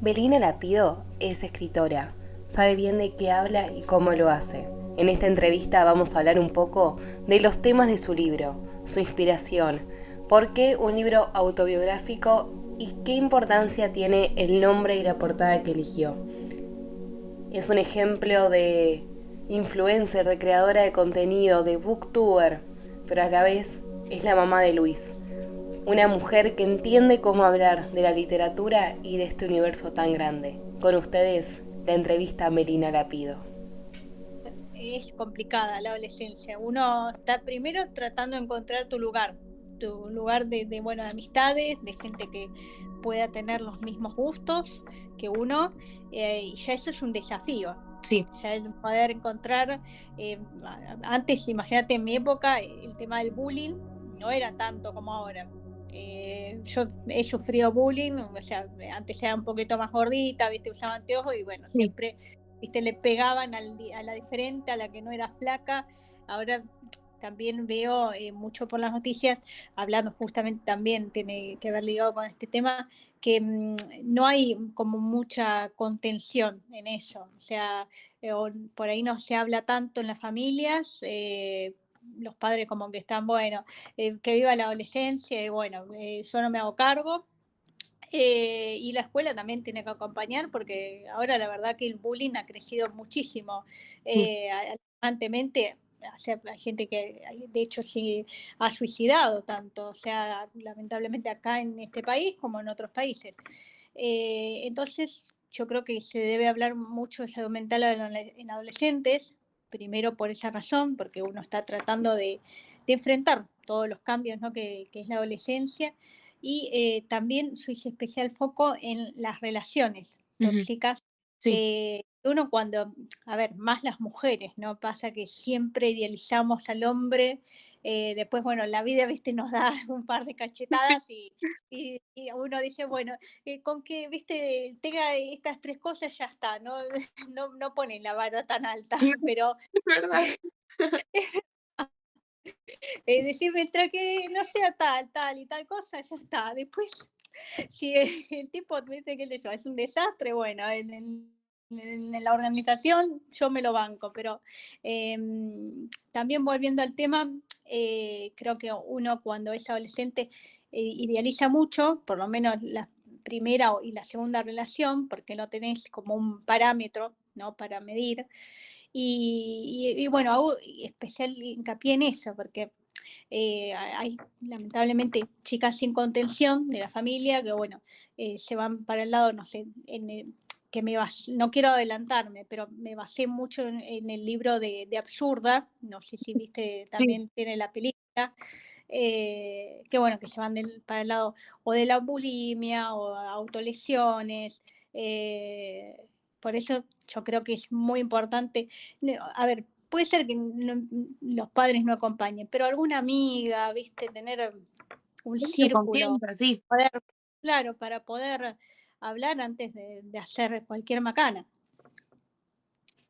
Belina Lapido es escritora, sabe bien de qué habla y cómo lo hace. En esta entrevista vamos a hablar un poco de los temas de su libro, su inspiración, por qué un libro autobiográfico y qué importancia tiene el nombre y la portada que eligió. Es un ejemplo de influencer, de creadora de contenido, de booktuber, pero a la vez es la mamá de Luis, una mujer que entiende cómo hablar de la literatura y de este universo tan grande. Con ustedes, la entrevista a Melina Lapido. Es complicada la adolescencia. Uno está primero tratando de encontrar tu lugar de amistades, de gente que pueda tener los mismos gustos que uno, y ya eso es un desafío. Sí. Ya el poder encontrar, antes, imagínate, en mi época, el tema del bullying no era tanto como ahora. Yo he sufrido bullying, o sea, antes era un poquito más gordita, viste, usaba anteojos y bueno, Sí. siempre, viste, le pegaban a la diferente, a la que no era flaca. Ahora también veo mucho por las noticias, hablando justamente también, tiene que ver ligado con este tema, que no hay como mucha contención en eso. O sea, por ahí no se habla tanto en las familias. Los padres como que están, bueno, que viva la adolescencia y bueno, yo no me hago cargo. Y la escuela también tiene que acompañar porque ahora la verdad que el bullying ha crecido muchísimo alarmantemente. O sea, hay gente que de hecho sí ha suicidado tanto, o sea, lamentablemente acá en este país como en otros países. Entonces, yo creo que se debe hablar mucho de salud mental en adolescentes, primero por esa razón, porque uno está tratando de enfrentar todos los cambios, ¿no? Que es la adolescencia, y también se hizo especial foco en las relaciones Ujú. tóxicas. Sí. Uno cuando, a ver, más las mujeres, ¿no? Pasa que siempre idealizamos al hombre, después, bueno, la vida, viste, nos da un par de cachetadas y uno dice, bueno, con que, viste, tenga estas tres cosas ya está, no, no ponen la vara tan alta, pero Es verdad. decir, mientras que no sea tal y tal cosa, ya está. Después, si el tipo dice que es un desastre, bueno, en la organización yo me lo banco, pero eh, también volviendo al tema, creo que uno cuando es adolescente idealiza mucho, por lo menos la primera y la segunda relación, porque no tenés como un parámetro, ¿no? Para medir. Y bueno, hago especial hincapié en eso, porque hay lamentablemente chicas sin contención de la familia que, bueno, se van para el lado, no sé, que no quiero adelantarme, pero me basé mucho en el libro de Absurda, no sé si viste, Sí. también tiene la película, que bueno, que se van para el lado o de la bulimia o autolesiones. Por eso yo creo que es muy importante. A ver, puede ser que los padres no acompañen, pero alguna amiga, viste, tener un Gente con círculo, confianza, sí. poder, claro, para poder hablar antes de hacer cualquier macana.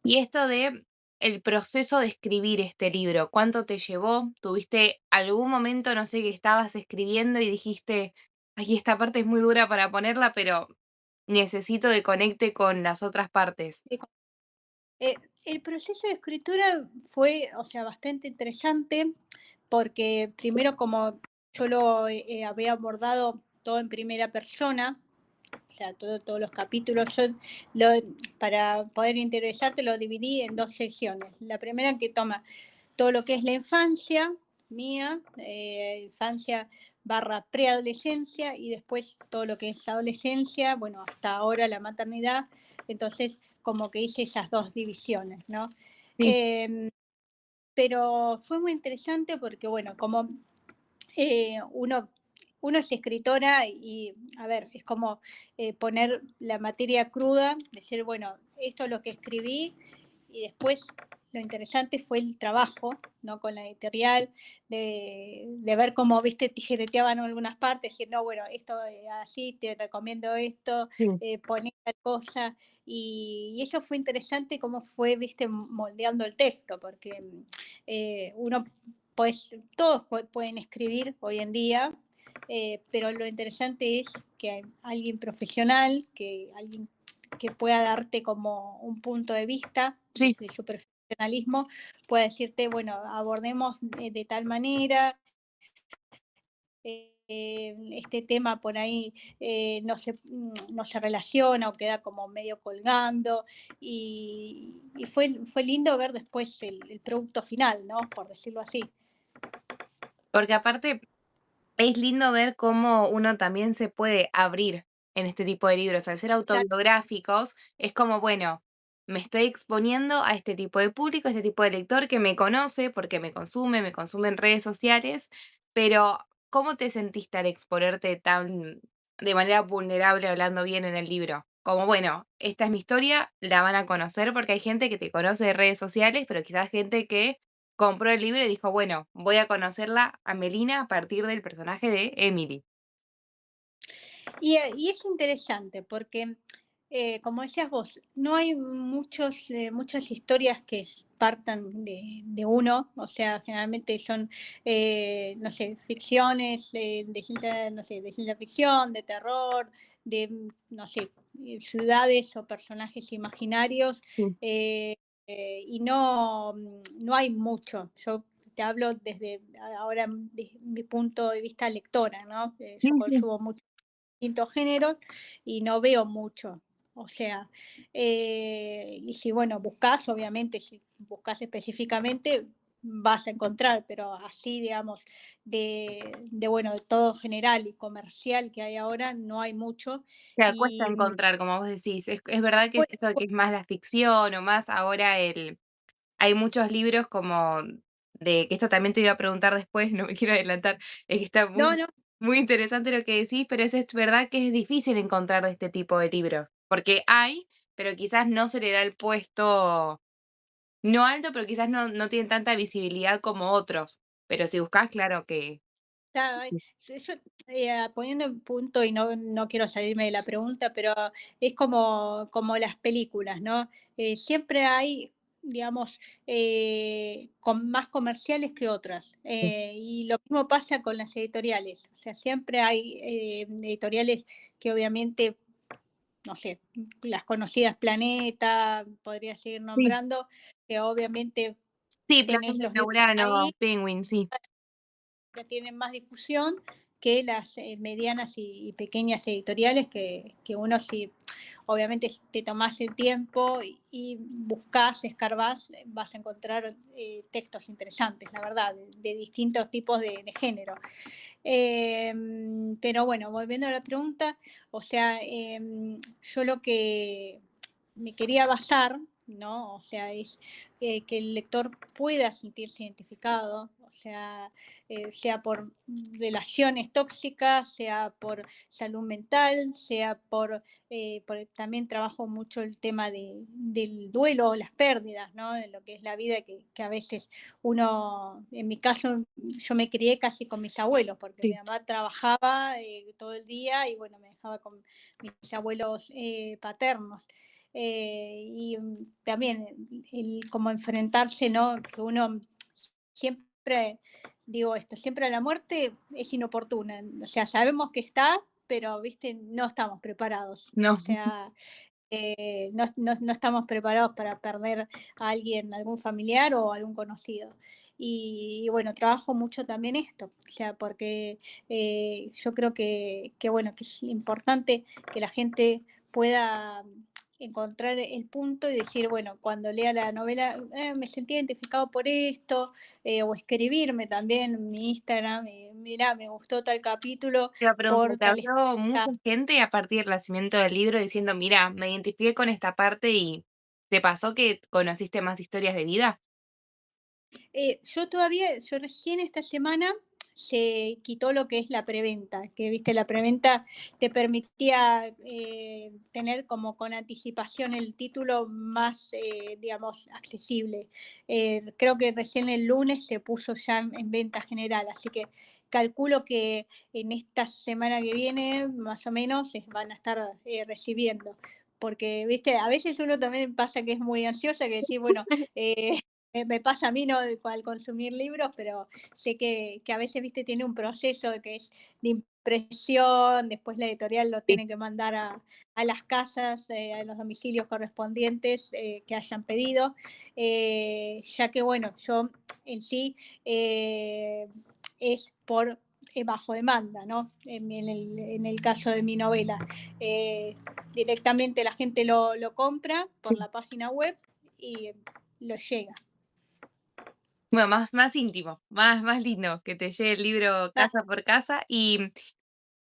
Y esto de el proceso de escribir este libro, ¿cuánto te llevó? ¿Tuviste algún momento, no sé, que estabas escribiendo y dijiste, ay, esta parte es muy dura para ponerla, pero necesito que conecte con las otras partes? Eh, el proceso de escritura fue, o sea, bastante interesante porque primero como yo lo había abordado todo en primera persona, o sea, todos los capítulos, lo, para poder interesarte lo dividí en dos secciones. La primera que toma todo lo que es la infancia mía, infancia barra preadolescencia y después todo lo que es adolescencia, bueno, hasta ahora la maternidad, entonces como que hice esas dos divisiones, ¿no? Sí. Eh, pero fue muy interesante porque, bueno, como uno es escritora y, a ver, es como poner la materia cruda, decir, bueno, esto es lo que escribí y después lo interesante fue el trabajo, ¿no? Con la editorial, de ver cómo, viste, tijereteaban algunas partes, decir, no, bueno, esto así, te recomiendo esto, Sí. poner tal cosa, y eso fue interesante cómo fue, viste, moldeando el texto, porque uno pues todos pueden escribir hoy en día, pero lo interesante es que hay alguien profesional, que alguien que pueda darte como un punto de vista Sí. desde su profesionalismo, pueda decirte, bueno, abordemos de tal manera, este tema por ahí no se relaciona o queda como medio colgando y fue lindo ver después el producto final, ¿no? Por decirlo así. Porque aparte es lindo ver cómo uno también se puede abrir en este tipo de libros. Al ser Claro, autobiográficos, es como, bueno, me estoy exponiendo a este tipo de público, a este tipo de lector que me conoce porque me consume en redes sociales, pero ¿cómo te sentiste al exponerte tan de manera vulnerable hablando bien en el libro? Como, bueno, esta es mi historia, la van a conocer porque hay gente que te conoce de redes sociales, pero quizás gente que compró el libro y dijo, bueno, voy a conocerla a Melina a partir del personaje de Emily. y es interesante porque, como decías vos, no hay muchas historias que partan de uno, o sea, generalmente son, no sé, ficciones de ciencia, no sé, de ciencia ficción, de terror, de, no sé, ciudades o personajes imaginarios, Sí. eh, y no hay mucho. Yo te hablo desde ahora, de mi punto de vista lectora, ¿no? Sí, Yo sí. consumo mucho distintos géneros y no veo mucho. O sea, y si, bueno, buscas, obviamente, si buscas específicamente, vas a encontrar, pero así, digamos, bueno, de todo general y comercial que hay ahora, no hay mucho. Claro, cuesta Y encontrar, como vos decís. Es verdad que pues, esto de que es más la ficción o más ahora hay muchos libros como de que esto también te iba a preguntar después, no me quiero adelantar, es que está no, muy, no, muy interesante lo que decís, pero es verdad que es difícil encontrar de este tipo de libros, porque hay, pero quizás no se le da el puesto, no alto, pero quizás no tienen tanta visibilidad como otros. Pero si buscas, claro que claro, yo, poniendo en punto, y no quiero salirme de la pregunta, pero es como las películas, ¿no? Siempre hay, digamos, más comerciales que otras. Y lo mismo pasa con las editoriales. O sea, siempre hay editoriales que obviamente, no sé, las conocidas Planeta, podría seguir sí, nombrando, que obviamente sí, tenés Planeta los libros ahí, Urano, Penguin, sí. que tienen más difusión que las medianas y pequeñas editoriales que uno sí, obviamente te tomás el tiempo y buscas, escarbás, vas a encontrar textos interesantes, la verdad, de distintos tipos de género. Eh, pero bueno, volviendo a la pregunta, o sea, yo lo que me quería basar, ¿no? O sea, es que el lector pueda sentirse identificado, o sea por relaciones tóxicas, sea por salud mental, sea también trabajo mucho el tema del duelo, las pérdidas, ¿no? De lo que es la vida, que a veces uno, en mi caso, yo me crié casi con mis abuelos, porque mi Sí. mamá trabajaba todo el día y bueno, me dejaba con mis abuelos paternos. Y también como enfrentarse, ¿no? Que uno siempre, digo esto, siempre la muerte es inoportuna. O sea, sabemos que está, pero, viste, no estamos preparados. O No. sea, no estamos preparados para perder a alguien, algún familiar o algún conocido. Y bueno, trabajo mucho también esto, o sea, porque yo creo bueno, que es importante que la gente pueda encontrar el punto y decir, bueno, cuando lea la novela, me sentí identificado por esto, o escribirme también en mi Instagram, mira, me gustó tal capítulo Te iba a preguntar, por ¿te tal habló historia. mucha gente a partir del nacimiento del libro diciendo, mira, me identifiqué con esta parte y te pasó que conociste más historias de vida? Yo recién esta semana se quitó lo que es la preventa, que viste, la preventa te permitía tener como con anticipación el título más, digamos, accesible. Creo que recién el lunes se puso ya en venta general, así que calculo que en esta semana que viene, más o menos, van a estar recibiendo. Porque, viste, a veces uno también pasa que es muy ansiosa, que decir, bueno, me pasa a mí, ¿no? Al consumir libros, pero sé que a veces, viste, tiene un proceso que es de impresión, después la editorial lo Sí. tiene que mandar a las casas, a los domicilios correspondientes que hayan pedido, ya que, bueno, yo en sí es por bajo demanda, ¿no? En el caso de mi novela. Eh, Directamente la gente lo compra por Sí. la página web y lo llega. Bueno, más íntimo, más lindo, que te llegue el libro casa por casa. Y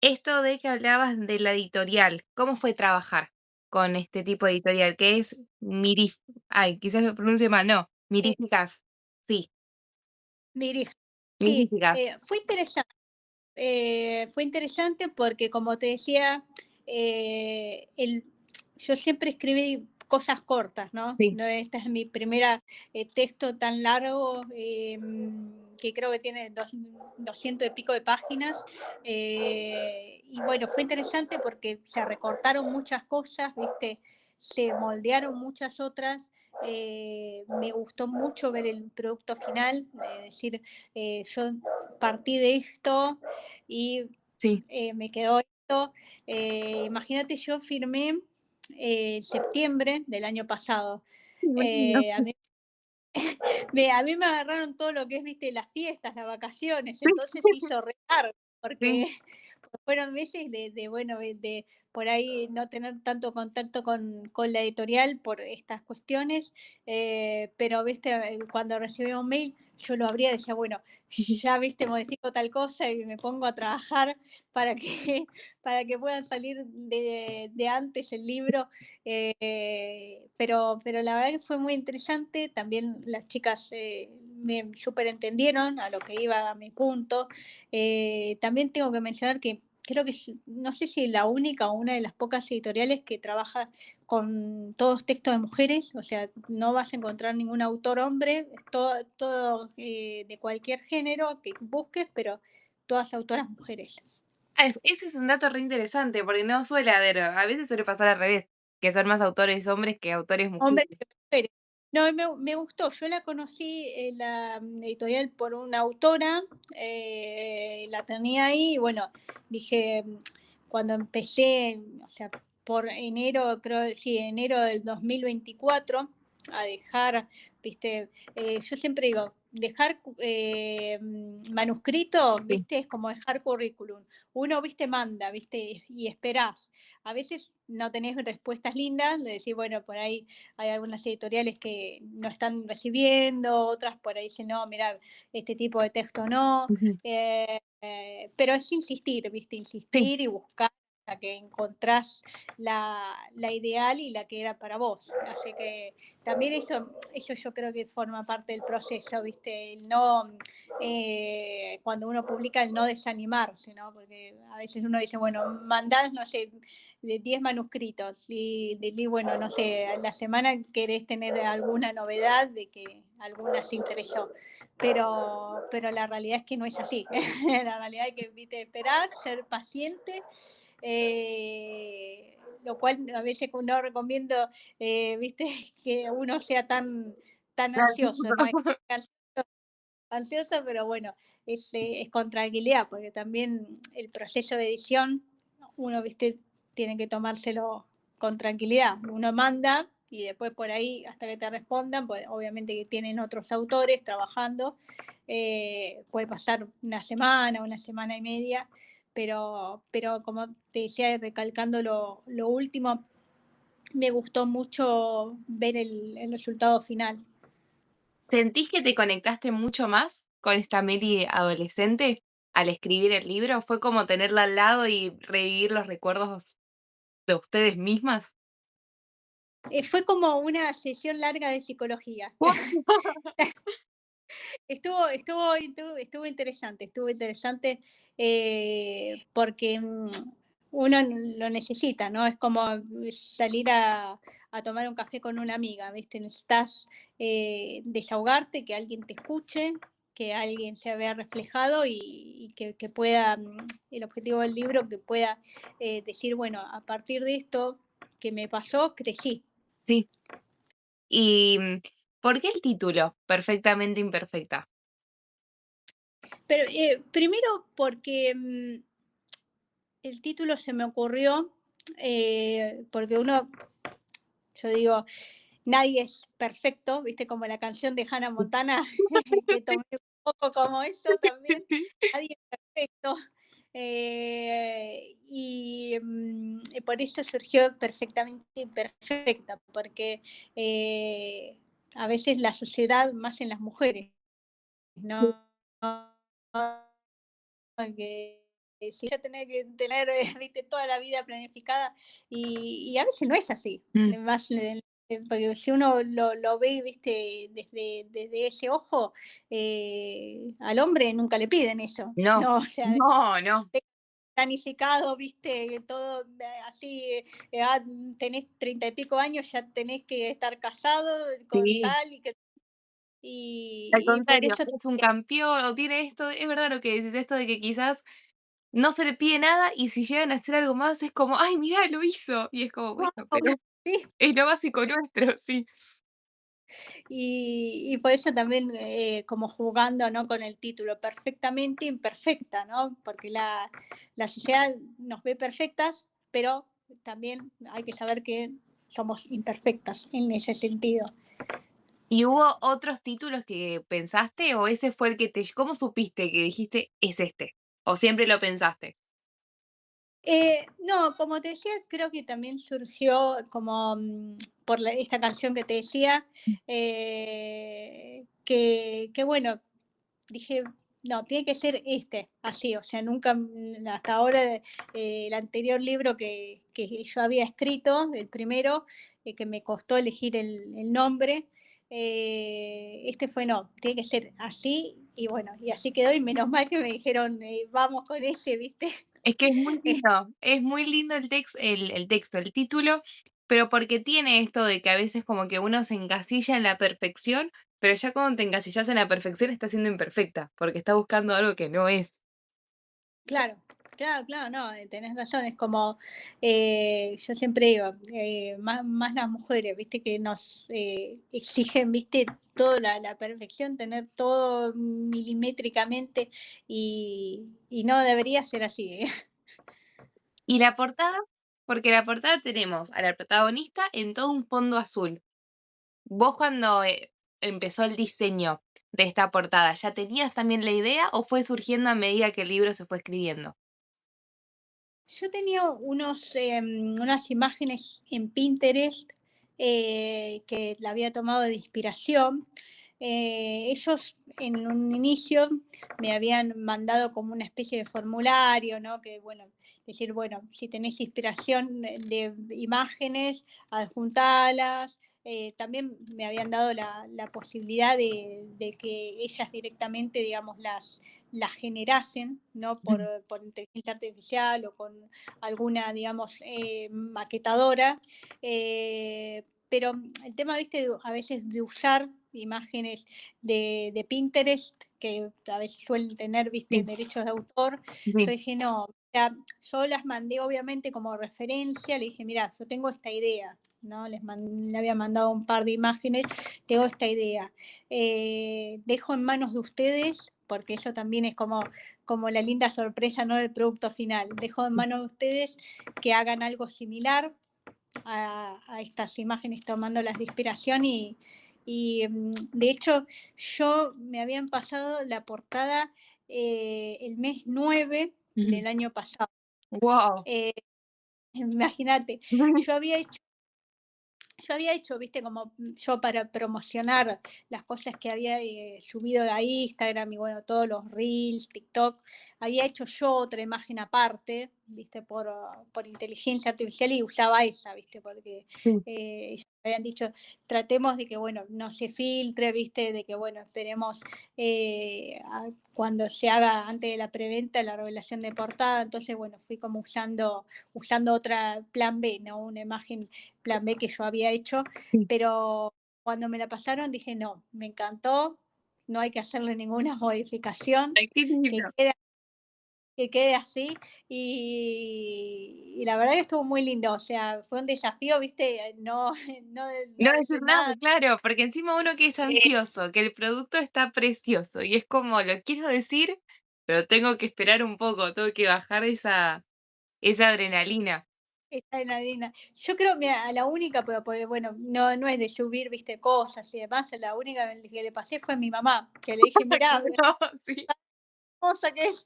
esto de que hablabas de la editorial, ¿cómo fue trabajar con este tipo de editorial? Que es Mirif, ay, quizás lo pronuncie mal, no, Eh, Miríficas. Sí, Mirif. Sí, Miríficas. fue interesante porque, como te decía, el, yo siempre escribí cosas cortas, ¿no? Sí, No, esta es mi primera texto tan largo, que creo que tiene 200 y pico de páginas. Y bueno, fue interesante porque se recortaron muchas cosas, ¿viste? Se moldearon muchas otras. Me gustó mucho ver el producto final, decir, yo partí de esto y sí. me quedó esto. Imagínate, yo firmé en septiembre del año pasado. Me imagino. A mí, a mí me agarraron todo lo que es, viste, las fiestas, las vacaciones, entonces se hizo re largo, Sí, porque fueron meses bueno, de por ahí no tener tanto contacto con la editorial por estas cuestiones, pero, viste, cuando recibí un mail, yo lo abría y decía, bueno, sí. ya, viste, modifico tal cosa y me pongo a trabajar para que, para que puedan salir de antes el libro. Pero la verdad que fue muy interesante. También las chicas me súper entendieron a lo que iba a mi punto. También tengo que mencionar que creo que no sé si la única o una de las pocas editoriales que trabaja con todos textos de mujeres, o sea, no vas a encontrar ningún autor hombre, todo de cualquier género que busques, pero todas autoras mujeres. Ese es un dato re interesante, porque no suele haber, a veces suele pasar al revés, que son más autores hombres que autores Hombres mujeres. y mujeres. No, me gustó. Yo la conocí en la editorial por una autora, la tenía ahí y bueno, dije, cuando empecé, o sea, por enero, creo, sí, enero del 2024, a dejar, viste, yo siempre digo, dejar manuscrito, Sí, viste, es como dejar currículum. Uno, viste, manda, viste, y esperás. A veces no tenés respuestas lindas, le decís, bueno, por ahí hay algunas editoriales que no están recibiendo, otras por ahí dicen, no, mira, este tipo de texto no. ujú. Pero es insistir, ¿viste? Sí, Insistir y buscar hasta que encontrás la ideal y la que era para vos. Así que también eso yo creo que forma parte del proceso, ¿viste? El no, cuando uno publica, el no desanimarse, ¿no? Porque a veces uno dice, bueno, mandás, no sé, de 10 manuscritos y bueno, no sé, a la semana querés tener alguna novedad de que alguna se interesó, pero la realidad es que no es así. La realidad es que, viste, esperar, ser paciente, lo cual a veces no recomiendo, viste, que uno sea tan claro. ansioso, ¿no? Hay que ser ansioso, pero bueno, es con tranquilidad, porque también el proceso de edición, uno, viste, tiene que tomárselo con tranquilidad. Uno manda y después por ahí, hasta que te respondan, pues obviamente que tienen otros autores trabajando, puede pasar una semana y media, pero como te decía, recalcando lo último, me gustó mucho ver el resultado final. ¿Sentís que te conectaste mucho más con esta Mary adolescente al escribir el libro? ¿Fue como tenerla al lado y revivir los recuerdos de ustedes mismas? Fue como una sesión larga de psicología. Estuvo interesante porque uno lo necesita, ¿no? Es como salir a tomar un café con una amiga, ¿viste? Necesitas desahogarte, que alguien te escuche, que alguien se vea reflejado y que pueda, el objetivo del libro, que pueda decir, bueno, a partir de esto que me pasó, crecí. Sí. Y ¿Por qué el título? Perfectamente imperfecta. Pero primero porque el título se me ocurrió, porque yo digo, nadie es perfecto, viste, como la canción de Hannah Montana, que tomé un poco como eso también, nadie es perfecto. Y por eso surgió perfectamente imperfecta, porque a veces la sociedad, más en las mujeres, ¿no? Que si ya tenés que tener viste, toda la vida planificada y a veces no es así. Mm. Más, porque si uno lo ve viste, desde ese ojo, al hombre nunca le piden eso. No, No, o sea, no. planificado, viste, todo así, tenés 30 y pico años, ya tenés que estar casado con Sí. tal Al y por contrario, eso es un campeón o tiene esto, es verdad lo que decís, esto de que quizás no se le pide nada y si llegan a hacer algo más es como, ay, mirá, lo hizo. Y es como, bueno, pero sí, es lo básico nuestro, sí. y por eso también como jugando, ¿no? Con el título, perfectamente imperfecta, ¿no? Porque la sociedad nos ve perfectas, pero también hay que saber que somos imperfectas en ese sentido. ¿Y hubo otros títulos que pensaste o ese fue el que cómo supiste que dijiste es este? ¿O siempre lo pensaste? No, como te decía, creo que también surgió como por esta canción que te decía, que bueno, dije, no, tiene que ser este, así, o sea, nunca, hasta ahora, el anterior libro que yo había escrito, el primero, que me costó elegir el nombre, este fue, no, tiene que ser así, y bueno, y así quedó, y menos mal que me dijeron, vamos con ese, ¿viste? Es que es muy lindo el texto, el título, pero porque tiene esto de que a veces como que uno se encasilla en la perfección, pero ya cuando te encasillas en la perfección está siendo imperfecta, porque está buscando algo que no es. Claro, claro, no, tenés razón, es como, yo siempre digo, más las mujeres, viste, que nos exigen, viste, toda la perfección, tener todo milimétricamente y no debería ser así, ¿eh? Y la portada, porque la portada tenemos a la protagonista en todo un fondo azul. Vos cuando empezó el diseño de esta portada, ¿ya tenías también la idea o fue surgiendo a medida que el libro se fue escribiendo? Yo tenía unas imágenes en Pinterest que la había tomado de inspiración. Ellos en un inicio me habían mandado como una especie de formulario, ¿no? Que bueno, decir, bueno, si tenés inspiración de imágenes, adjuntalas. También me habían dado la posibilidad de que ellas directamente, digamos, las generasen, ¿no? Por inteligencia artificial o con alguna, digamos, maquetadora. Pero el tema, viste, a veces de usar imágenes de Pinterest, que a veces suelen tener, viste, Sí, derechos de autor, yo sí. dije, no, o sea, yo las mandé obviamente como referencia, le dije, mira, yo tengo esta idea, ¿no? Le había mandado un par de imágenes, tengo esta idea. Dejo en manos de ustedes, porque eso también es como la linda sorpresa, ¿no? Del producto final. Dejo en manos de ustedes que hagan algo similar a estas imágenes tomándolas de inspiración y de hecho yo me habían pasado la portada el mes 9 del año pasado. Wow. Eh, Imagínate, yo había hecho viste, como yo para promocionar las cosas que había subido a Instagram y bueno, todos los Reels, TikTok, había hecho yo otra imagen aparte, viste, por inteligencia artificial y usaba esa, viste, porque ellos me habían dicho, tratemos de que, bueno, no se filtre, viste, de que, bueno, esperemos cuando se haga antes de la preventa la revelación de portada, entonces, bueno, fui como usando otra plan B, ¿no? Una imagen plan B que yo había hecho, Sí. pero cuando me la pasaron dije, no, me encantó, no hay que hacerle ninguna modificación, Ay, qué lindo. que queda, que quede así. Y la verdad que estuvo muy lindo, o sea, fue un desafío, viste, no, No no decir decir nada, nada. claro, porque encima uno que es eh, ansioso, que el producto está precioso y es como, lo quiero decir, pero tengo que esperar un poco, tengo que bajar esa adrenalina. Esa Nadina. Yo creo, mira, a la única, pero porque, bueno, no, no es de subir, viste, cosas y demás, a la única que le pasé fue a mi mamá, que le dije, mirá, No, sí. cosa que es.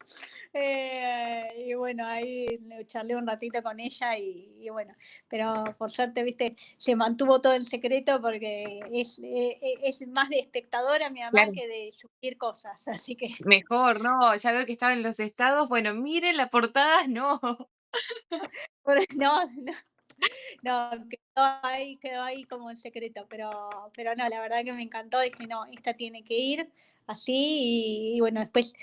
Y bueno, ahí le charlé un ratito con ella y bueno, pero por suerte, viste, se mantuvo todo en secreto porque es más de espectadora mi mamá Claro, que de subir cosas, así que mejor, no, ya veo que estaba en los estados, bueno, miren la portada, no. no, no, no, quedó ahí como en secreto, pero no, la verdad que me encantó, dije, no, esta tiene que ir así y bueno, después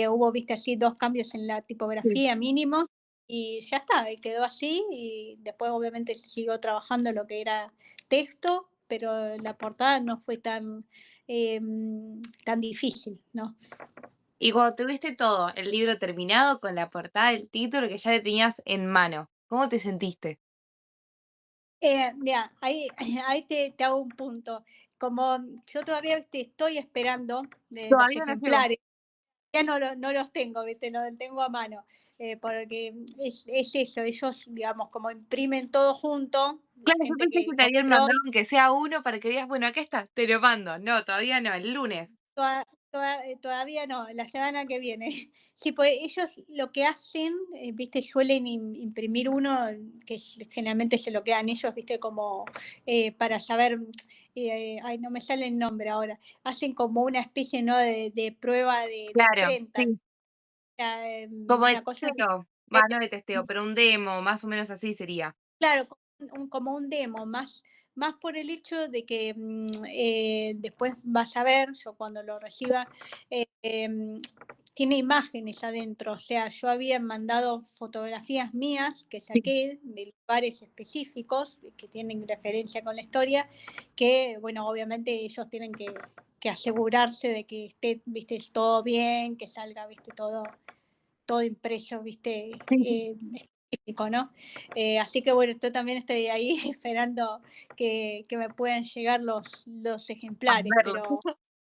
hubo, viste, así 2 cambios en la Sí. tipografía mínimo y ya está, y quedó así y después obviamente se siguió trabajando lo que era texto, pero la portada no fue eh, tan difícil, ¿no? Y cuando tuviste todo, el libro terminado, con la portada, el título que ya le tenías en mano, ¿cómo te sentiste? Mira, ahí, ahí te hago un punto. Como yo todavía te estoy esperando de los Todavía no llegó. ejemplares, ya no los tengo, ¿viste? No los tengo a mano, porque es eso, ellos, digamos, como imprimen todo junto, la Claro, yo gente pensé que que te habían compró, mandado aunque sea uno para que digas, bueno, acá está, te lo mando. No, todavía no, el lunes. todavía no, la semana que viene. Sí, pues ellos lo que hacen, viste, suelen imprimir uno, que generalmente se lo quedan ellos, viste, como para saber, ay, no me sale el nombre ahora, hacen como una especie, ¿no? De prueba de Claro, imprenta, sí. Como de una cosa que testeo. Va, no de testeo, pero un demo, más o menos así sería. claro, como un demo, más por el hecho de que después vas a ver, yo cuando lo reciba, tiene imágenes adentro, o sea, yo había mandado fotografías mías que Sí. saqué de lugares específicos que tienen referencia con la historia, que, bueno, obviamente ellos tienen que asegurarse de que esté, viste, todo bien, que salga, viste, todo impreso, viste, Sí, específico, ¿no? Así que bueno, yo también estoy ahí esperando que me puedan llegar los para ejemplares, verlo.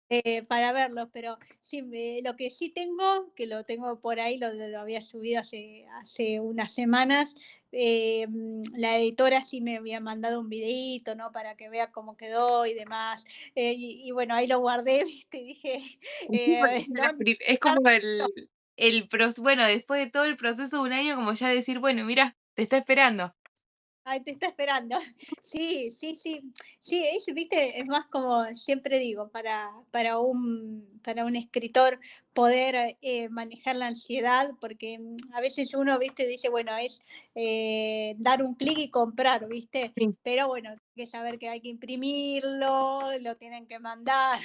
pero para verlos, pero sí, lo que sí tengo, que lo tengo por ahí, lo había subido hace unas semanas, la editora sí me había mandado un videíto, ¿no? Para que vea cómo quedó y demás. Y bueno, ahí lo guardé, ¿viste? Y dije, Sí, porque no, es como bueno, después de todo el proceso de un año, como ya decir, bueno, mira, te está esperando. ay, te está esperando. Sí, sí, sí. Sí, es, viste, es más como siempre digo, para un escritor poder manejar la ansiedad, porque a veces uno, viste, dice, bueno, es dar un clic y comprar, viste, Sí. pero bueno, hay que saber que hay que imprimirlo, lo tienen que mandar,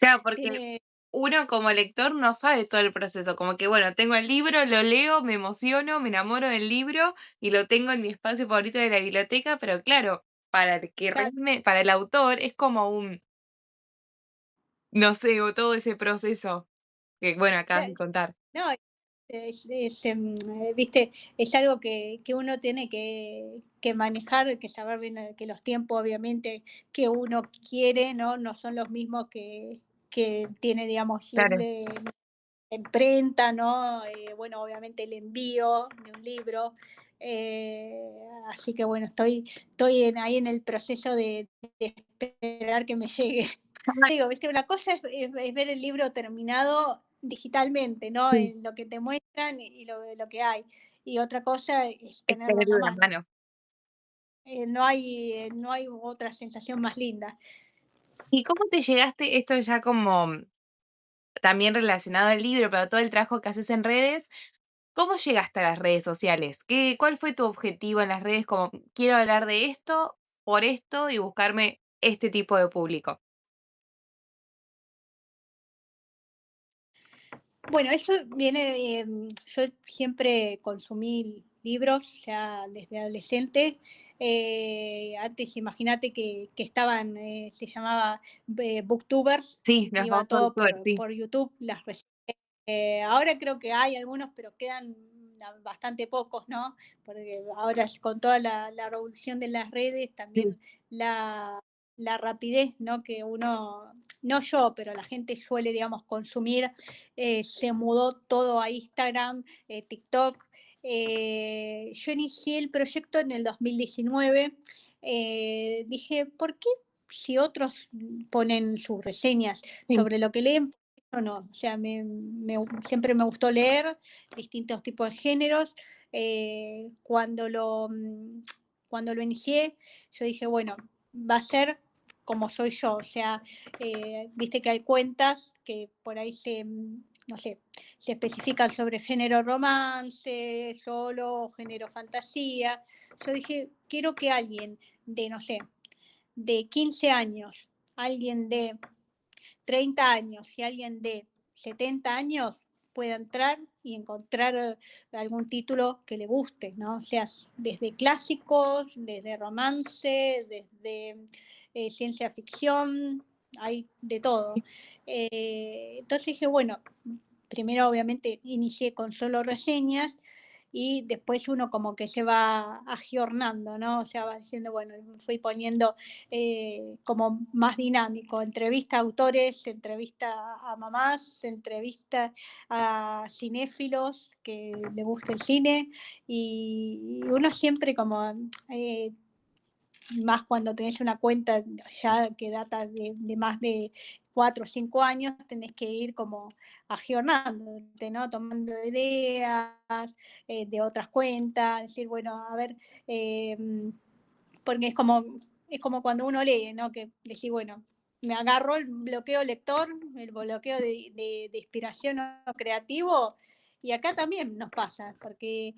Claro, porque tiene, uno como lector no sabe todo el proceso, como que bueno, tengo el libro, lo leo, me emociono, me enamoro del libro y lo tengo en mi espacio favorito de la biblioteca, pero claro, para el autor es como un, no sé, o todo ese proceso que bueno, acabas de contar. no, viste, es algo que uno tiene que manejar, que saber bien que los tiempos, obviamente, que uno quiere, ¿no? No son los mismos que tiene, digamos, Claro. la imprenta, ¿no? Bueno, obviamente el envío de un libro. Así que bueno, estoy ahí en el proceso de esperar que me llegue. Digo, viste, una cosa es ver el libro terminado digitalmente, ¿no? Sí, En lo que te muestran y lo que hay. Y otra cosa es es tenerlo en tenerlo la en la mano. mano. No hay otra sensación más linda. ¿Y cómo te llegaste, esto ya como también relacionado al libro, pero todo el trabajo que haces en redes, cómo llegaste a las redes sociales? ¿Cuál fue tu objetivo en las redes? Como, quiero hablar de esto, por esto y buscarme este tipo de público. Bueno, eso viene, yo siempre consumí libros, ya desde adolescente. Antes, imagínate que estaban, se llamaba Booktubers, Sí, los iba famosos todo youtubers, sí. por YouTube, las reseñas. Ahora creo que hay algunos, pero quedan bastante pocos, ¿no? Porque ahora con toda la revolución de las redes, también la rapidez, ¿no? Que uno, no yo, pero la gente suele, digamos, consumir, se mudó todo a Instagram, TikTok. Yo inicié el proyecto en el 2019. Dije, ¿por qué si otros ponen sus reseñas Sí. sobre lo que leen, no? O sea, siempre me gustó leer distintos tipos de géneros. Cuando lo inicié, yo dije, bueno, va a ser como soy yo. O sea, viste que hay cuentas que por ahí no sé, se especifican sobre género romance, solo, género fantasía. Yo dije, quiero que alguien de, no sé, de 15 años, alguien de 30 años y alguien de 70 años pueda entrar y encontrar algún título que le guste, ¿no? O sea, desde clásicos, desde romance, desde ciencia ficción, hay de todo. Entonces dije, bueno, primero obviamente inicié con solo reseñas y después uno como que se va agiornando, ¿no? O sea, va diciendo, bueno, fui poniendo como más dinámico, entrevista a autores, entrevista a mamás, entrevista a cinéfilos que le gusta el cine y uno siempre como más cuando tenés una cuenta ya que data de más de 4 o 5 años, tenés que ir como agionándote, ¿no? Tomando ideas de otras cuentas, decir, bueno, a ver, porque es como cuando uno lee, ¿no? Que decís, bueno, me agarró el bloqueo lector, el bloqueo de inspiración o creativo, y acá también nos pasa, porque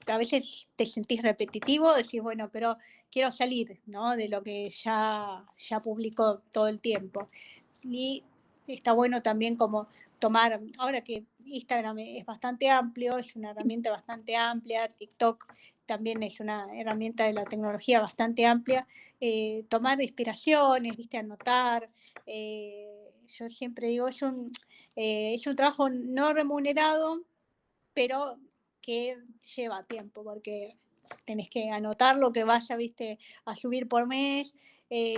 a veces te sentís repetitivo, decís, bueno, pero quiero salir, ¿no? De lo que ya publico todo el tiempo. Y está bueno también como tomar, ahora que Instagram es bastante amplio, es una herramienta bastante amplia, TikTok también es una herramienta de la tecnología bastante amplia, tomar inspiraciones, ¿viste? Anotar. Yo siempre digo, es un trabajo no remunerado, pero que lleva tiempo, porque tenés que anotar lo que vaya, viste, a subir por mes,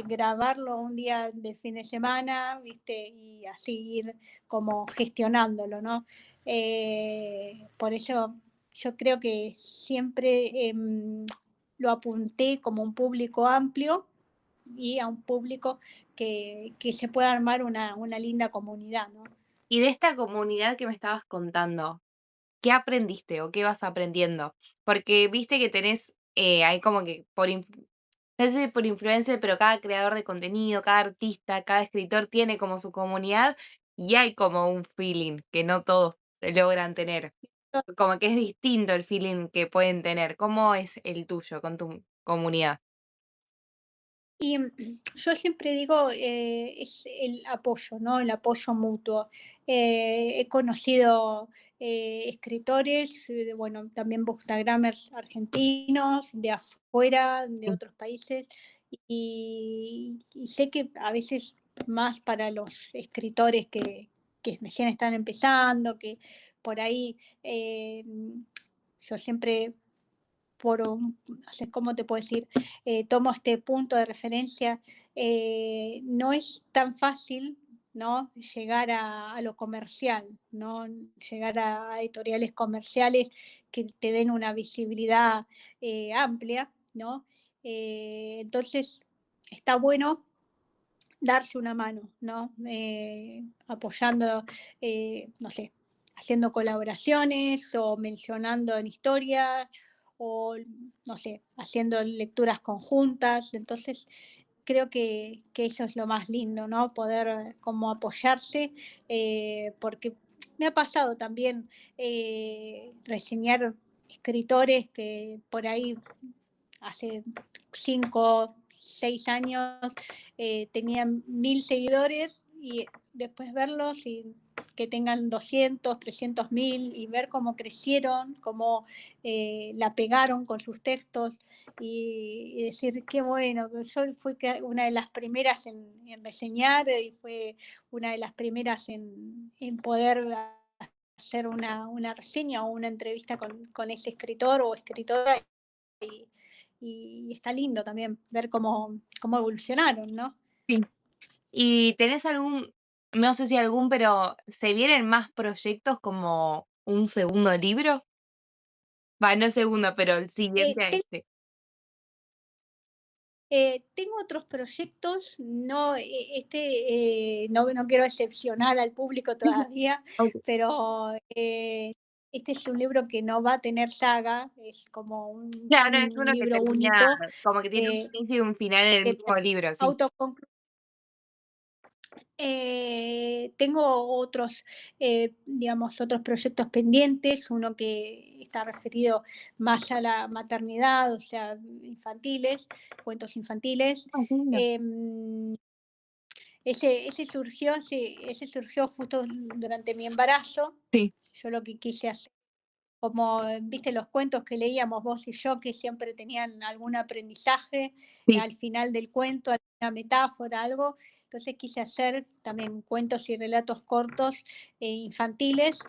grabarlo un día del fin de semana, viste, y así ir como gestionándolo, ¿no? Por eso yo creo que siempre lo apunté como un público amplio y a un público que se pueda armar una linda comunidad, ¿no? Y de esta comunidad que me estabas contando, ¿qué aprendiste o qué vas aprendiendo? Porque viste que tenés, hay como que no sé si por influencer, pero cada creador de contenido, cada artista, cada escritor tiene como su comunidad y hay como un feeling que no todos se logran tener. Como que es distinto el feeling que pueden tener. ¿Cómo es el tuyo con tu comunidad? Y yo siempre digo, es el apoyo, ¿no? El apoyo mutuo. He conocido escritores, bueno, también bookstagramers argentinos, de afuera, de Mm. otros países, y sé que a veces más para los escritores que recién están empezando, que por ahí yo siempre no sé cómo te puedo decir, tomo este punto de referencia, no es tan fácil, ¿no? Llegar a lo comercial, ¿no? Llegar a editoriales comerciales que te den una visibilidad amplia, ¿no? Entonces, está bueno darse una mano, ¿no? Apoyando, no sé, haciendo colaboraciones o mencionando en historias o, no sé, haciendo lecturas conjuntas. Entonces, creo que eso es lo más lindo, ¿no? Poder como apoyarse, porque me ha pasado también reseñar escritores que por ahí hace 5, 6 años tenían 1000 seguidores y después verlos y que tengan 200, 300.000 y ver cómo crecieron, cómo la pegaron con sus textos y decir, qué bueno, yo fui una de las primeras en reseñar y fue una de las primeras en poder hacer una reseña o una entrevista con ese escritor o escritora y está lindo también ver cómo evolucionaron, ¿no? Sí. ¿Y tenés algún, no sé si algún, pero se vienen más proyectos como un segundo libro? Va, no segundo, pero el siguiente a este. Tengo otros proyectos, no quiero decepcionar al público todavía, Ok. pero este es un libro que no va a tener saga, es como un Claro, es uno que libro termina, único, como que tiene un eh, inicio y un final en el que mismo libro, sí. autoconclusivo. Tengo otros, digamos, otros proyectos pendientes, uno que está referido más a la maternidad, o sea, infantiles, cuentos infantiles. Ah, qué lindo. Em, ese surgió justo durante mi embarazo. Sí, Yo lo que quise hacer, como viste los cuentos que leíamos vos y yo, que siempre tenían algún aprendizaje sí. al final del cuento, alguna metáfora, algo. Entonces quise hacer también cuentos y relatos cortos infantiles.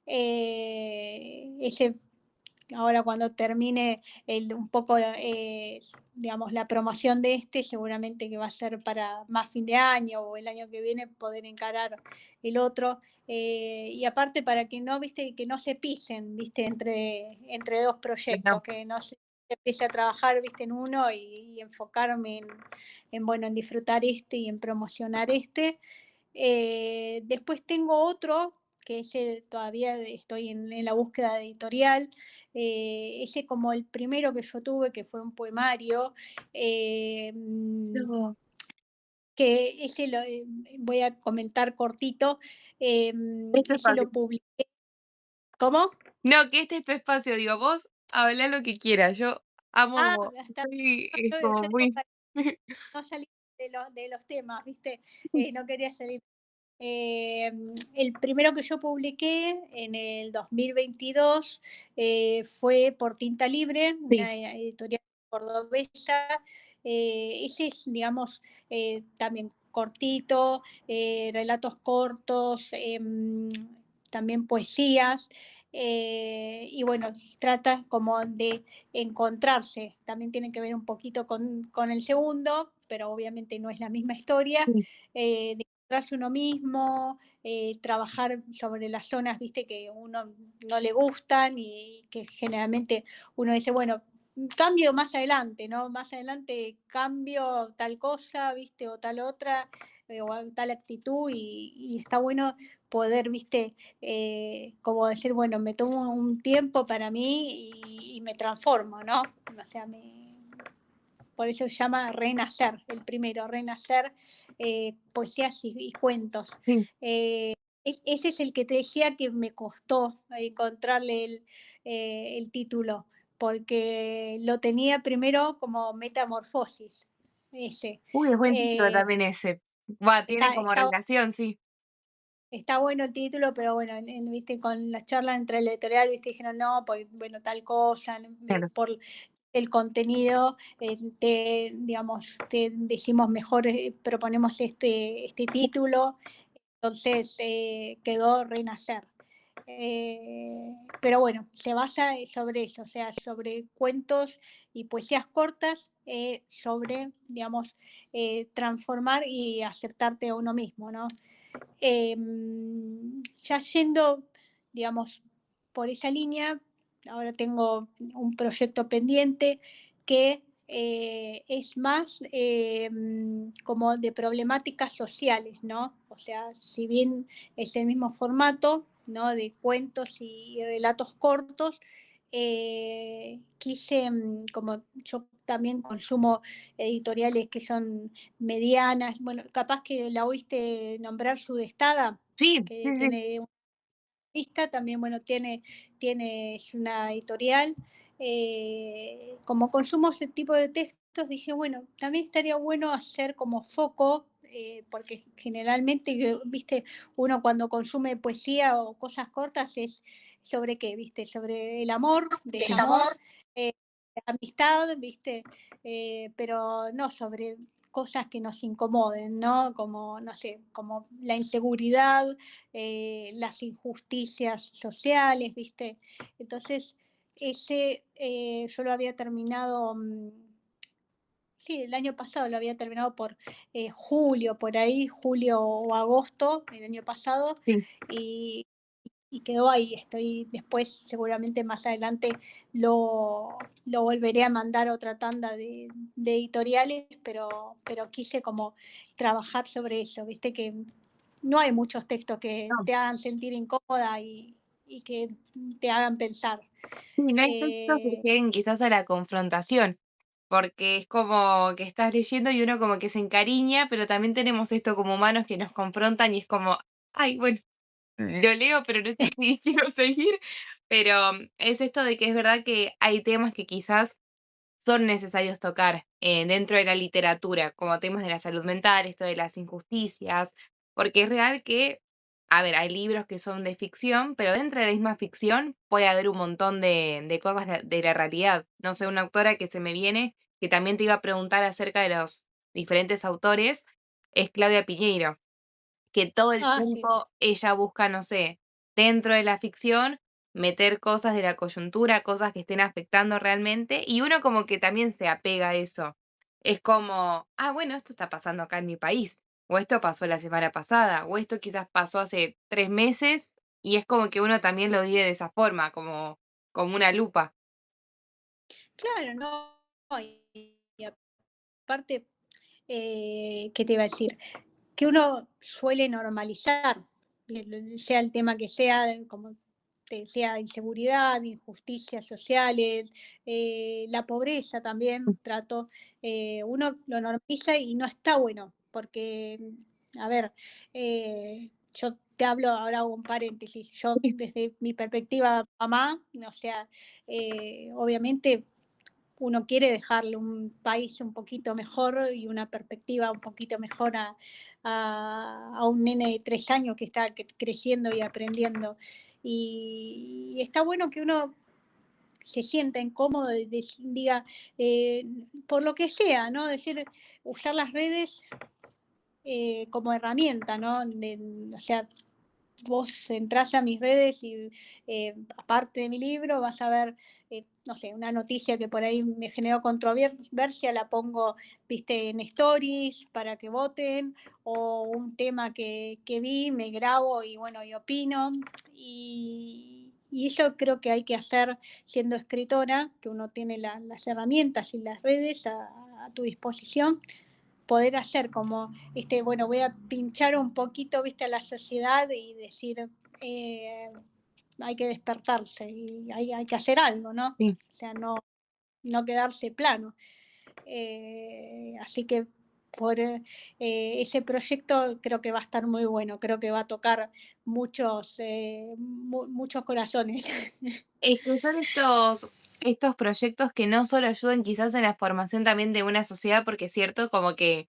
Ese ahora cuando termine un poco, digamos, la promoción de este, seguramente que va a ser para más fin de año o el año que viene poder encarar el otro. Y aparte para que no, viste, que no se pisen, viste, entre dos proyectos, No, que no se empiece a trabajar, viste, en uno y enfocarme bueno, en disfrutar este y en promocionar este. Después tengo otro que ese todavía estoy en la búsqueda de editorial, ese como el primero que yo tuve, que fue un poemario, no. que ese voy a comentar cortito, Esto es ese fácil. lo publiqué. ¿Cómo? No, que este es tu espacio, digo, vos habla lo que quieras, yo Ah, amo, hasta estoy, es yo como digo, muy... para no salir de los temas, ¿viste? No quería salir. El primero que yo publiqué en el 2022 fue por Tinta Libre, Sí, una editorial cordobesa. Ese es, digamos, también cortito, relatos cortos, también poesías. Y bueno, trata como de encontrarse. También tiene que ver un poquito con el segundo, pero obviamente no es la misma historia. sí, De encontrarse uno mismo, trabajar sobre las zonas, viste, que uno no le gustan y que generalmente uno dice, bueno, cambio más adelante, ¿no? Más adelante cambio tal cosa, viste, o tal otra, o tal actitud y está bueno poder, viste, como decir, bueno, me tomo un tiempo para mí y me transformo, ¿no? O sea, por eso se llama Renacer, el primero, Renacer, poesías y cuentos. sí. Ese es el que te decía que me costó encontrarle el título, porque lo tenía primero como Metamorfosis, ese. Uy, es buen título Eh, también ese. Va, tiene está, como está, relación, sí. está bueno el título, pero bueno, viste, con las charlas entre el editorial, viste, dijeron no, pues bueno, tal cosa, Claro. por el contenido, digamos, te decimos mejor, proponemos este título, entonces quedó Renacer. Pero bueno, se basa sobre eso, o sea, sobre cuentos y poesías cortas, sobre, digamos, transformar y aceptarte a uno mismo, ¿no? Ya yendo, digamos, por esa línea, ahora tengo un proyecto pendiente que es más como de problemáticas sociales, ¿no? O sea, si bien es el mismo formato, ¿no? De cuentos y relatos cortos, quise, como yo también consumo editoriales que son medianas, bueno, capaz que la oíste nombrar Sudestada, Sí, sí, que sí. tiene una lista, también, bueno, es una editorial. Como consumo ese tipo de textos, dije, bueno, también estaría bueno hacer como foco porque generalmente, viste, uno cuando consume poesía o cosas cortas es sobre qué, viste, sobre el amor, desamor, eh, amistad, viste, pero no sobre cosas que nos incomoden, ¿no? Como, no sé, como la inseguridad, las injusticias sociales, ¿viste? Entonces, yo lo había terminado, sí, el año pasado lo había terminado por julio, por ahí, julio o agosto del año pasado, Sí. y, y quedó ahí. Estoy después, seguramente más adelante, lo volveré a mandar a otra tanda de editoriales, pero quise como trabajar sobre eso, viste que no hay muchos textos que No. te hagan sentir incómoda y que te hagan pensar. Sí, no hay textos que Eh, lleguen quizás a la confrontación, porque es como que estás leyendo y uno como que se encariña, pero también tenemos esto como humanos que nos confrontan y es como, ay, bueno, lo leo, pero no sé si quiero seguir, pero es esto de que es verdad que hay temas que quizás son necesarios tocar dentro de la literatura, como temas de la salud mental, esto de las injusticias, porque es real que, a ver, hay libros que son de ficción, pero dentro de la misma ficción puede haber un montón de cosas de la realidad. No sé, una autora que se me viene, que también te iba a preguntar acerca de los diferentes autores, es Claudia Piñeiro, que todo el sí. tiempo ella busca, no sé, dentro de la ficción, meter cosas de la coyuntura, cosas que estén afectando realmente, y uno como que también se apega a eso. Es como, ah, bueno, esto está pasando acá en mi país, o esto pasó la semana pasada, o esto quizás pasó hace 3 meses, y es como que uno también lo vive de esa forma, como una lupa. Claro, no, y aparte, ¿qué te iba a decir? Que uno suele normalizar, sea el tema que sea, como te decía, inseguridad, injusticias sociales, la pobreza también, trato, uno lo normaliza y no está bueno, porque, a ver, yo te hablo, ahora hago un paréntesis, yo desde mi perspectiva mamá, o sea, obviamente uno quiere dejarle un país un poquito mejor y una perspectiva un poquito mejor a un nene de 3 años que está creciendo y aprendiendo. Y está bueno que uno se sienta incómodo, diga, por lo que sea, ¿no? Decir, usar las redes como herramienta, ¿no? O sea, vos entrás a mis redes y aparte de mi libro vas a ver, no sé, una noticia que por ahí me generó controversia, la pongo, viste, en stories para que voten, o un tema que vi, me grabo y bueno, y opino. Y eso creo que hay que hacer siendo escritora, que uno tiene las herramientas y las redes a tu disposición, poder hacer como, bueno, voy a pinchar un poquito, viste, a la sociedad y decir, eh, hay que despertarse y hay que hacer algo, ¿no? Sí. O sea, no quedarse plano. Así que por ese proyecto creo que va a estar muy bueno, creo que va a tocar muchos corazones. Es que son estos proyectos que no solo ayudan quizás en la formación también de una sociedad, porque es cierto, como que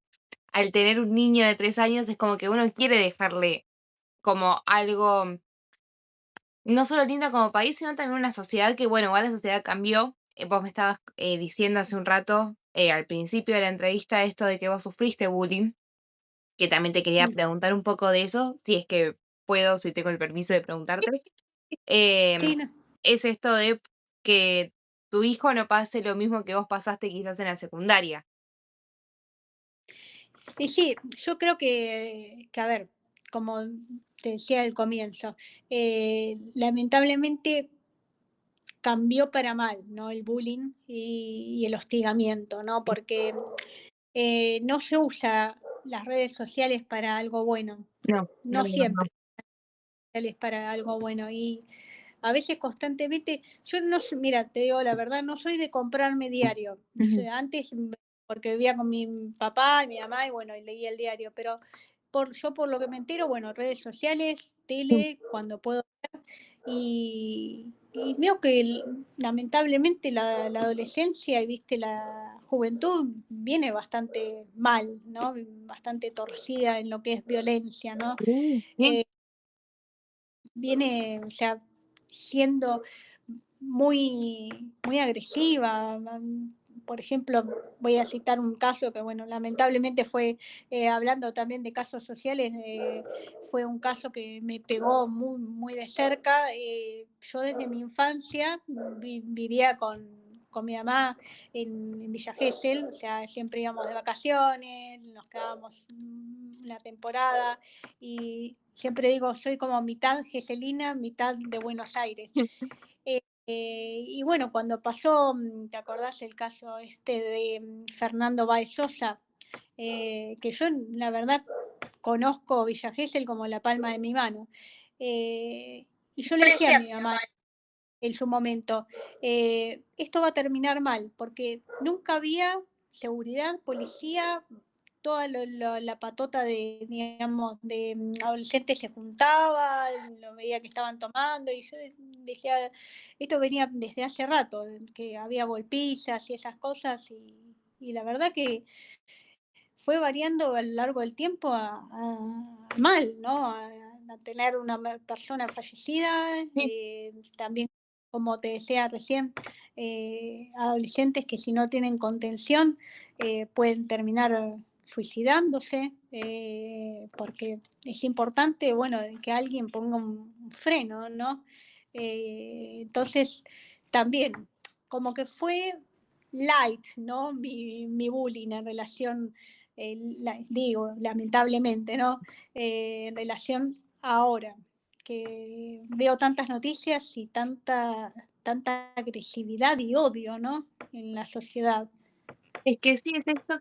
al tener un niño de 3 años es como que uno quiere dejarle como algo, no solo lindo como país, sino también una sociedad que, bueno, igual la sociedad cambió. Vos me estabas diciendo hace un rato, al principio de la entrevista, esto de que vos sufriste bullying, que también te quería preguntar un poco de eso, si es que puedo, si tengo el permiso de preguntarte. Sí, Em, no. es esto de que tu hijo no pase lo mismo que vos pasaste quizás en la secundaria. Y sí, yo creo a ver, como te decía al comienzo, lamentablemente cambió para mal, ¿no? El bullying y el hostigamiento, ¿no? Porque no se usa las redes sociales para algo bueno, No, no, no no, no. siempre es para algo bueno. Y a veces constantemente, yo no, mira, te digo la verdad, no soy de comprarme diario. Ujú. Antes, porque vivía con mi papá y mi mamá, y bueno, y leía el diario, pero yo por lo que me entero, bueno, redes sociales, Sí, tele, cuando puedo, y, y veo que lamentablemente la adolescencia y viste la juventud viene bastante mal, ¿no? Bastante torcida en lo que es violencia, ¿no? Sí. Viene, o sea, siendo muy agresiva. Por ejemplo, voy a citar un caso que, bueno, lamentablemente fue, hablando también de casos sociales, fue un caso que me pegó muy de cerca. Yo desde mi infancia vivía con mi mamá en Villa Gesell, o sea, siempre íbamos de vacaciones, nos quedábamos la temporada y siempre digo, soy como mitad geselina, mitad de Buenos Aires. Y bueno, cuando pasó, ¿te acordás el caso este de Fernando Báez Sosa? Que yo, la verdad, conozco Villa Gesell como la palma de mi mano. Y yo le decía a mi mamá en su momento, esto va a terminar mal, porque nunca había seguridad, policía, toda la patota de, digamos, de adolescentes se juntaba, lo veía que estaban tomando, y yo decía, esto venía desde hace rato, que había golpizas y esas cosas, y la verdad que fue variando a lo largo del tiempo a mal, ¿no? A tener una persona fallecida, Sí. también, como te decía recién, adolescentes que si no tienen contención pueden terminar suicidándose, porque es importante, bueno, que alguien ponga un freno, ¿no? Entonces, también, como que fue light, ¿no? Mi bullying en relación, digo, lamentablemente, ¿no? En relación ahora, que veo tantas noticias y tanta agresividad y odio, ¿no? En la sociedad. Es que sí, es esto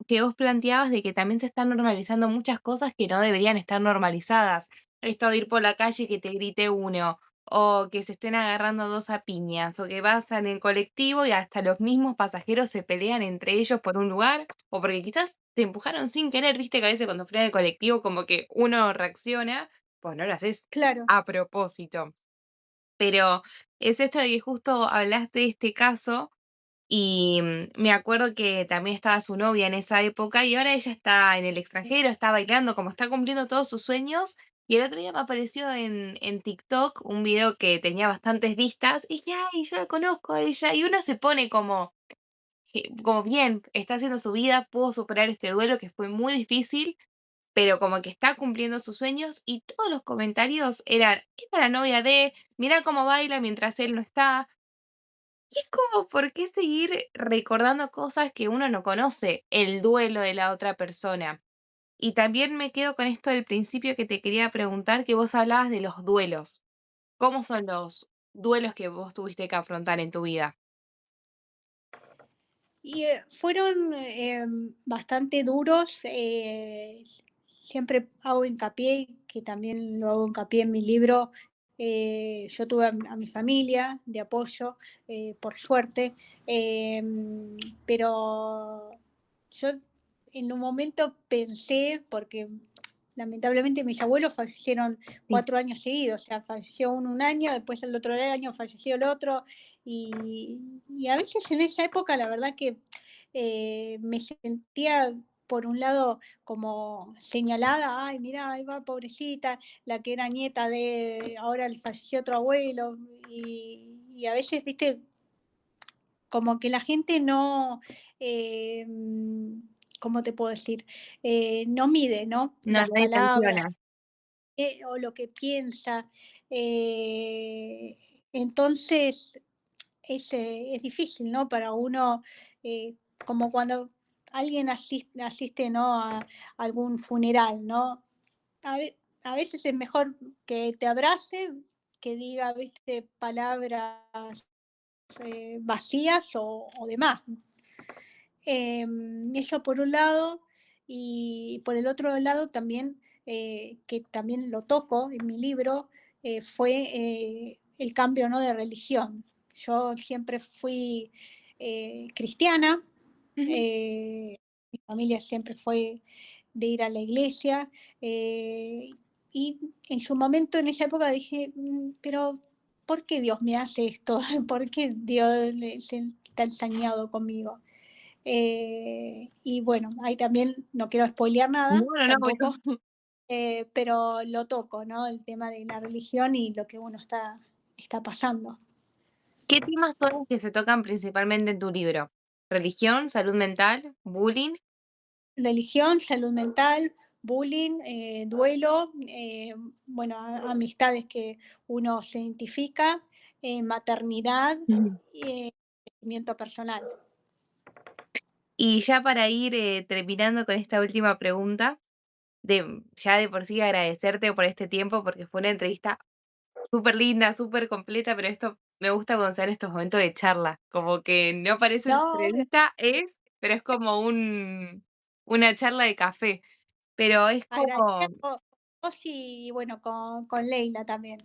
que vos planteabas de que también se están normalizando muchas cosas que no deberían estar normalizadas. Esto de ir por la calle y que te grite uno, o que se estén agarrando dos a piñas, o que vas en el colectivo y hasta los mismos pasajeros se pelean entre ellos por un lugar, o porque quizás te empujaron sin querer, viste que a veces cuando frena el colectivo como que uno reacciona, pues no lo haces Claro. a propósito. Pero es esto de que justo hablaste de este caso y me acuerdo que también estaba su novia en esa época y ahora ella está en el extranjero, está bailando, como está cumpliendo todos sus sueños. Y el otro día me apareció en TikTok un video que tenía bastantes vistas y dije, ay, yo la conozco a ella. Y uno se pone como, como bien, está haciendo su vida, pudo superar este duelo que fue muy difícil, pero como que está cumpliendo sus sueños y todos los comentarios eran, esta es la novia de, mira cómo baila mientras él no está. Y es como, ¿por qué seguir recordando cosas que uno no conoce? El duelo de la otra persona. Y también me quedo con esto del principio que te quería preguntar, que vos hablabas de los duelos. ¿Cómo son los duelos que vos tuviste que afrontar en tu vida? Y fueron bastante duros. Siempre hago hincapié, que también lo hago hincapié en mi libro. Yo tuve a mi familia de apoyo, por suerte, eh, pero yo en un momento pensé, porque lamentablemente mis abuelos fallecieron Sí. 4 años seguidos, o sea, falleció uno un año, después el otro año falleció el otro, y a veces en esa época la verdad que me sentía por un lado como señalada, ay, mira, ahí va, pobrecita, la que era nieta de, ahora le falleció otro abuelo, y a veces, viste, como que la gente no, eh, ¿cómo te puedo decir? No mide, ¿no? No, Las nadie palabras menciona. o lo que piensa. eh, entonces, es difícil, ¿no? Para uno, eh, como cuando alguien asiste, ¿no? A algún funeral, ¿no? A veces es mejor que te abrace, que diga, viste, palabras vacías o demás. Eso por un lado, y por el otro lado también, que también lo toco en mi libro, fue el cambio, ¿no? De religión. Yo siempre fui cristiana, Ujú. eh, mi familia siempre fue de ir a la iglesia, y en su momento, en esa época, dije, pero ¿por qué Dios me hace esto? ¿Por qué Dios se está ensañado conmigo? Y bueno, ahí también no quiero spoilear No, nada no, no, tampoco, obvio. pero lo toco, ¿no? El tema de la religión y lo que uno está pasando. ¿Qué temas son los que se tocan principalmente en tu libro? ¿Religión, salud mental, bullying? Religión, salud mental, bullying, duelo, bueno, amistades que uno se identifica, maternidad, Ujú. crecimiento personal. Y ya para ir terminando con esta última pregunta, ya de por sí agradecerte por este tiempo porque fue una entrevista súper linda, súper completa, pero esto me gusta cuando se dan estos momentos de charla, como que no parece una No, entrevista, pero es como una charla de café, pero es agradecida como, con vos y bueno, con Leila también,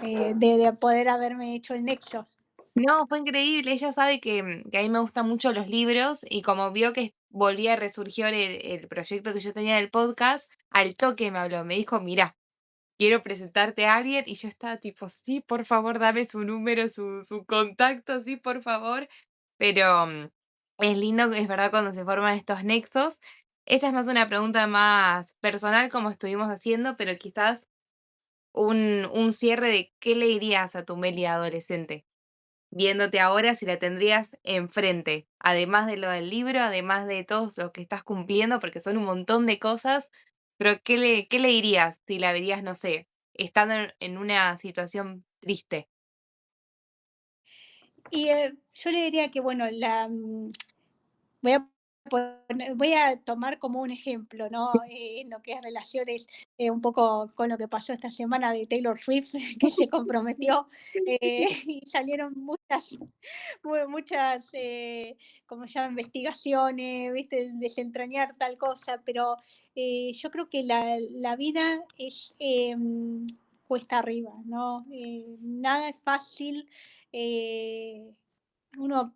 de poder haberme hecho el nexo. no, fue increíble, ella sabe que a mí me gustan mucho los libros y como vio que volvía a resurgir el proyecto que yo tenía del podcast, al toque me habló, me dijo, mirá, quiero presentarte a alguien y yo estaba tipo, sí, por favor, dame su número, su contacto, sí, por favor. Pero es lindo, es verdad, cuando se forman estos nexos. Esta es más una pregunta más personal, como estuvimos haciendo, pero quizás un cierre de qué le dirías a tu Meli adolescente, viéndote ahora si la tendrías enfrente, además de lo del libro, además de todos los que estás cumpliendo, porque son un montón de cosas, pero ¿qué le dirías si la verías, no sé, estando en una situación triste? Y yo le diría que, bueno, voy a voy a tomar como un ejemplo, ¿no? En lo que es relaciones, un poco con lo que pasó esta semana de Taylor Swift, que se comprometió y salieron muchas, como se llama, investigaciones, ¿viste? Desentrañar tal cosa, pero yo creo que la vida es cuesta arriba, ¿no? Nada es fácil. eh, Uno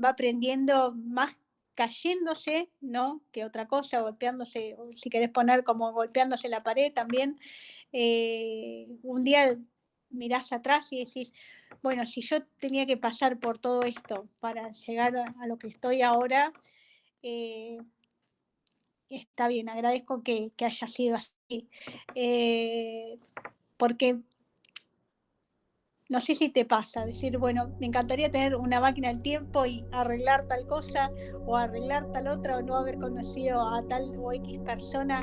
va aprendiendo más cayéndose, ¿no? Que otra cosa, golpeándose, o si querés poner como golpeándose la pared también. Un día mirás atrás y decís, bueno, si yo tenía que pasar por todo esto para llegar a lo que estoy ahora, eh, está bien, agradezco que haya sido así. Eh, Porque no sé si te pasa, decir, bueno, me encantaría tener una máquina del tiempo y arreglar tal cosa o arreglar tal otra o no haber conocido a tal o X persona,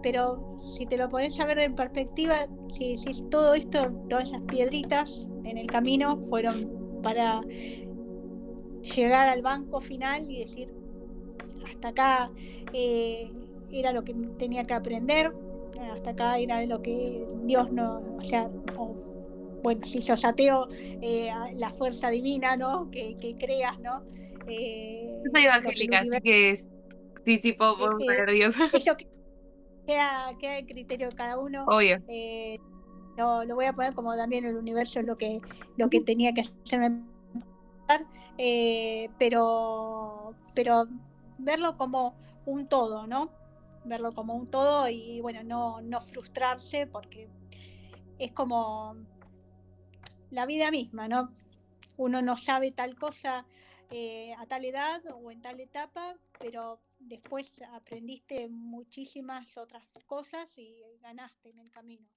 pero si te lo pones a ver en perspectiva, si todo esto, todas esas piedritas en el camino fueron para llegar al banco final y decir, hasta acá eh, era lo que tenía que aprender, hasta acá era lo que Dios no, o sea, bueno, si sos ateo, la fuerza divina, ¿no? Que creas, ¿no? Yo soy Lo que el evangélica, así universo, que sí, sí, eh, puedo eh, creer Dios. eso queda en criterio de cada uno. Obvio. Eh, lo voy a poner como también el universo es lo que tenía que hacerme, pero verlo como un todo, ¿no? Verlo como un todo y bueno, no frustrarse porque es como la vida misma, ¿no? Uno no sabe tal cosa a tal edad o en tal etapa, pero después aprendiste muchísimas otras cosas y ganaste en el camino.